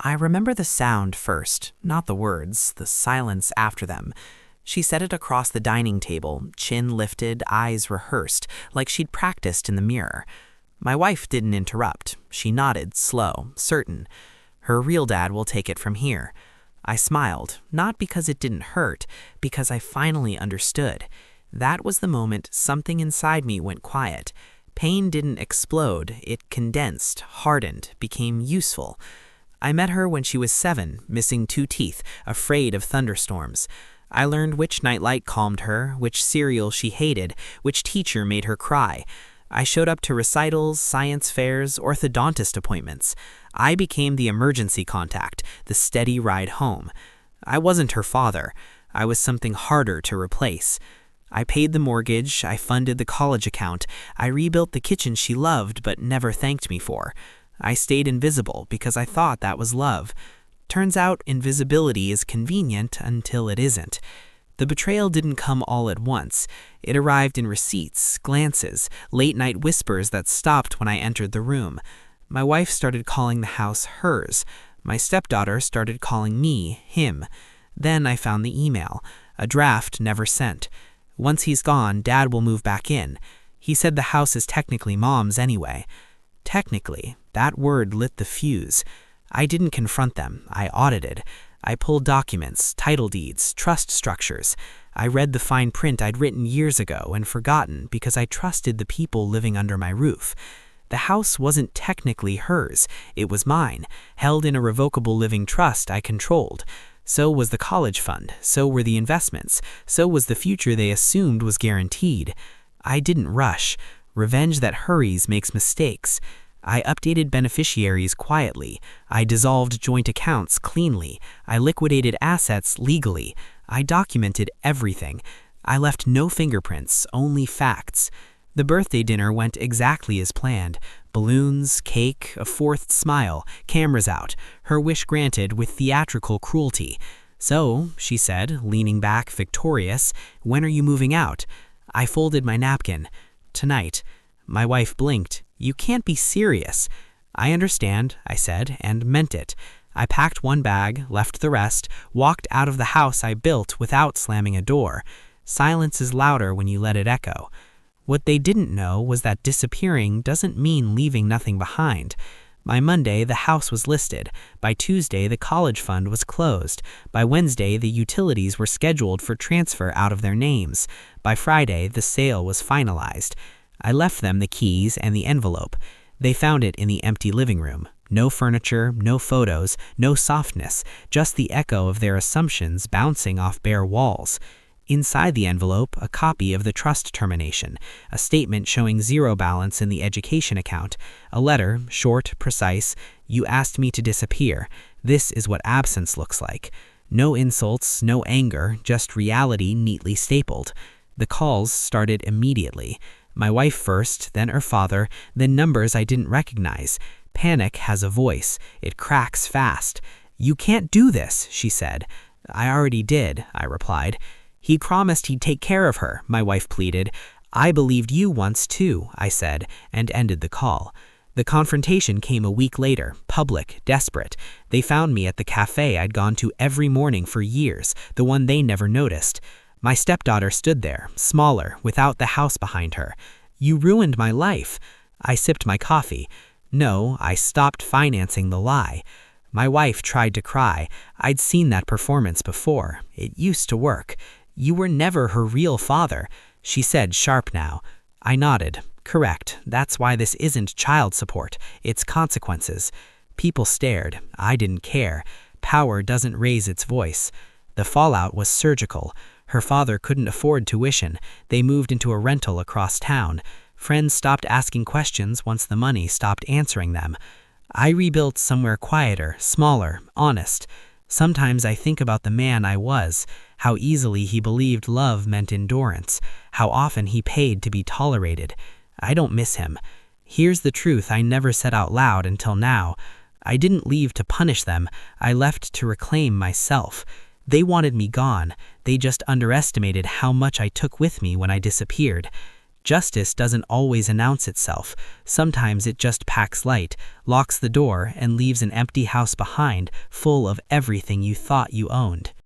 I remember the sound first, not the words, the silence after them. She said it across the dining table, chin lifted, eyes rehearsed, like she'd practiced in the mirror. My wife didn't interrupt. She nodded, slow, certain. Her real dad will take it from here. I smiled, not because it didn't hurt, because I finally understood. That was the moment something inside me went quiet. Pain didn't explode, it condensed, hardened, became useful. I met her when she was 7, missing 2 teeth, afraid of thunderstorms. I learned which nightlight calmed her, which cereal she hated, which teacher made her cry. I showed up to recitals, science fairs, orthodontist appointments. I became the emergency contact, the steady ride home. I wasn't her father. I was something harder to replace. I paid the mortgage, I funded the college account, I rebuilt the kitchen she loved but never thanked me for. I stayed invisible because I thought that was love. Turns out invisibility is convenient until it isn't. The betrayal didn't come all at once. It arrived in receipts, glances, late-night whispers that stopped when I entered the room. My wife started calling the house hers. My stepdaughter started calling me him. Then I found the email, a draft never sent. Once he's gone, Dad will move back in. He said the house is technically Mom's anyway. Technically, that word lit the fuse. I didn't confront them. I audited. I pulled documents, title deeds, trust structures. I read the fine print I'd written years ago and forgotten because I trusted the people living under my roof. The house wasn't technically hers. It was mine, held in a revocable living trust I controlled. So was the college fund. So were the investments. So was the future they assumed was guaranteed. I didn't rush. Revenge that hurries makes mistakes. I updated beneficiaries quietly. I dissolved joint accounts cleanly. I liquidated assets legally. I documented everything. I left no fingerprints, only facts. The birthday dinner went exactly as planned. Balloons, cake, a forced smile, cameras out, her wish granted with theatrical cruelty. So, she said, leaning back victorious, when are you moving out? I folded my napkin. Tonight. My wife blinked. You can't be serious. I understand, I said, and meant it. I packed one bag, left the rest, walked out of the house I built without slamming a door. Silence is louder when you let it echo. What they didn't know was that disappearing doesn't mean leaving nothing behind. By Monday, the house was listed. By Tuesday, the college fund was closed. By Wednesday, the utilities were scheduled for transfer out of their names. By Friday, the sale was finalized. I left them the keys and the envelope. They found it in the empty living room. No furniture, no photos, no softness, just the echo of their assumptions bouncing off bare walls. Inside the envelope, a copy of the trust termination, a statement showing 0 balance in the education account, a letter, short, precise, you asked me to disappear. This is what absence looks like. No insults, no anger, just reality neatly stapled. The calls started immediately. My wife first, then her father, then numbers I didn't recognize. Panic has a voice. It cracks fast. You can't do this, she said. I already did, I replied. He promised he'd take care of her, my wife pleaded. I believed you once too, I said, and ended the call. The confrontation came a week later, public, desperate. They found me at the cafe I'd gone to every morning for years, the one they never noticed. My stepdaughter stood there, smaller, without the house behind her. You ruined my life. I sipped my coffee. No, I stopped financing the lie. My wife tried to cry. I'd seen that performance before. It used to work. You were never her real father, she said, sharp now. I nodded. Correct. That's why this isn't child support. It's consequences. People stared. I didn't care. Power doesn't raise its voice. The fallout was surgical. Her father couldn't afford tuition. They moved into a rental across town. Friends stopped asking questions once the money stopped answering them. I rebuilt somewhere quieter, smaller, honest. Sometimes I think about the man I was, how easily he believed love meant endurance, how often he paid to be tolerated. I don't miss him. Here's the truth I never said out loud until now. I didn't leave to punish them. I left to reclaim myself. They wanted me gone. They just underestimated how much I took with me when I disappeared. Justice doesn't always announce itself. Sometimes it just packs light, locks the door, and leaves an empty house behind, full of everything you thought you owned.